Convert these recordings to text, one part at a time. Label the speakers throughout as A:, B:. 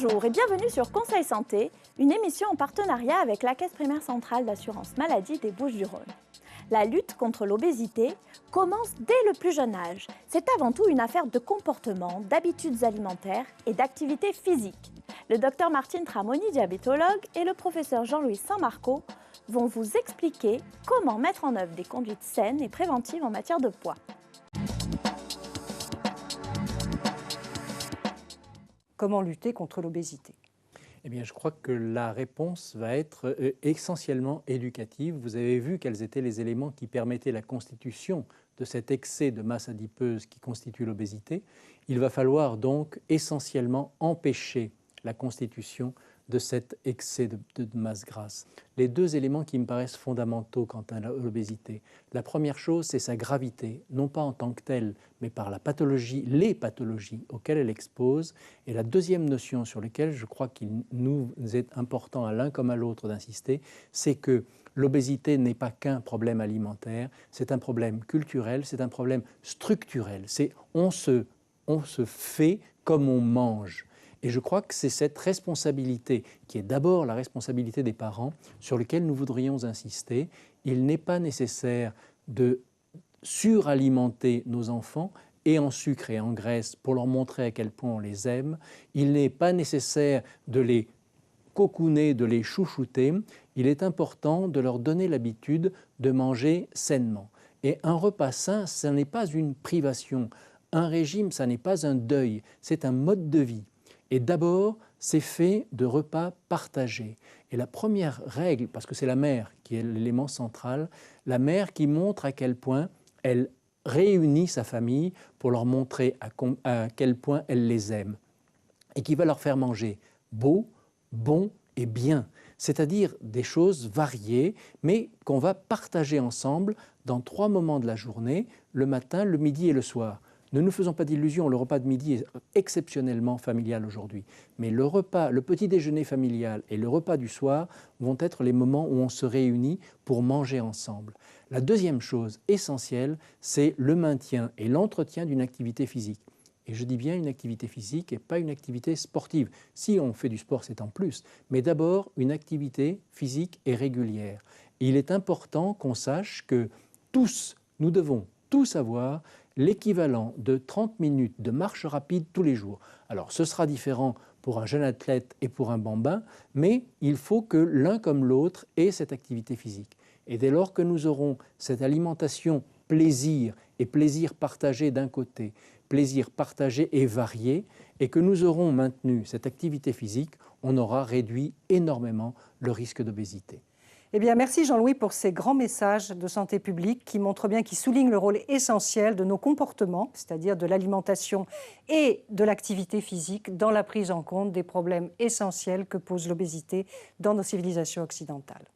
A: Bonjour et bienvenue sur Conseil Santé, une émission en partenariat avec la Caisse primaire centrale d'assurance maladie des Bouches-du-Rhône. La lutte contre l'obésité commence dès le plus jeune âge. C'est avant tout une affaire de comportement, d'habitudes alimentaires et d'activité physique. Le docteur Martine Tramoni, diabétologue, et le professeur Jean-Louis San-Marco vont vous expliquer comment mettre en œuvre des conduites saines et préventives en matière de poids.
B: Comment lutter contre l'obésité?
C: Eh bien, je crois que la réponse va être essentiellement éducative. Vous avez vu quels étaient les éléments qui permettaient la constitution de cet excès de masse adipeuse qui constitue l'obésité. Il va falloir donc essentiellement empêcher la constitution de cet excès de masse grasse. Les deux éléments qui me paraissent fondamentaux quant à l'obésité. La première chose, c'est sa gravité, non pas en tant que telle, mais par la pathologie, les pathologies auxquelles elle expose. Et la deuxième notion sur laquelle je crois qu'il nous est important à l'un comme à l'autre d'insister, c'est que l'obésité n'est pas qu'un problème alimentaire, c'est un problème culturel, c'est un problème structurel. C'est on se fait comme on mange. Et je crois que c'est cette responsabilité, qui est d'abord la responsabilité des parents, sur laquelle nous voudrions insister. Il n'est pas nécessaire de suralimenter nos enfants et en sucre et en graisse pour leur montrer à quel point on les aime. Il n'est pas nécessaire de les cocooner, de les chouchouter. Il est important de leur donner l'habitude de manger sainement. Et un repas sain, ce n'est pas une privation. Un régime, ça n'est pas un deuil, c'est un mode de vie. Et d'abord, c'est fait de repas partagés. Et la première règle, parce que c'est la mère qui est l'élément central, la mère qui montre à quel point elle réunit sa famille pour leur montrer à quel point elle les aime. Et qui va leur faire manger beau, bon et bien. C'est-à-dire des choses variées, mais qu'on va partager ensemble dans 3 moments de la journée, le matin, le midi et le soir. Ne nous faisons pas d'illusions, le repas de midi est exceptionnellement familial aujourd'hui. Mais le petit déjeuner familial et le repas du soir vont être les moments où on se réunit pour manger ensemble. La deuxième chose essentielle, c'est le maintien et l'entretien d'une activité physique. Et je dis bien une activité physique et pas une activité sportive. Si on fait du sport, c'est en plus. Mais d'abord, une activité physique et régulière. Et il est important qu'on sache que nous devons tous avoir l'équivalent de 30 minutes de marche rapide tous les jours. Alors, ce sera différent pour un jeune athlète et pour un bambin, mais il faut que l'un comme l'autre ait cette activité physique. Et dès lors que nous aurons cette alimentation plaisir et plaisir partagé d'un côté, plaisir partagé et varié, et que nous aurons maintenu cette activité physique, on aura réduit énormément le risque d'obésité.
B: Eh bien, merci Jean-Louis pour ces grands messages de santé publique qui montrent bien, qui soulignent le rôle essentiel de nos comportements, c'est-à-dire de l'alimentation et de l'activité physique dans la prise en compte des problèmes essentiels que pose l'obésité dans nos civilisations occidentales.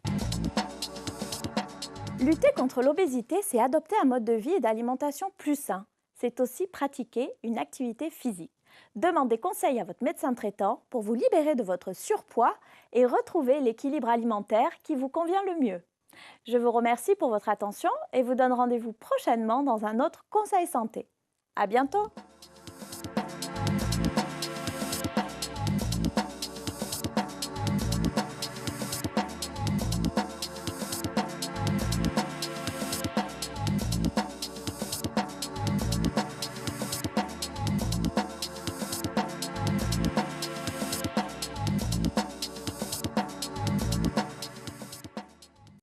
A: Lutter contre l'obésité, c'est adopter un mode de vie et d'alimentation plus sain. C'est aussi pratiquer une activité physique. Demandez conseil à votre médecin traitant pour vous libérer de votre surpoids et retrouver l'équilibre alimentaire qui vous convient le mieux. Je vous remercie pour votre attention et vous donne rendez-vous prochainement dans un autre Conseil Santé. À bientôt!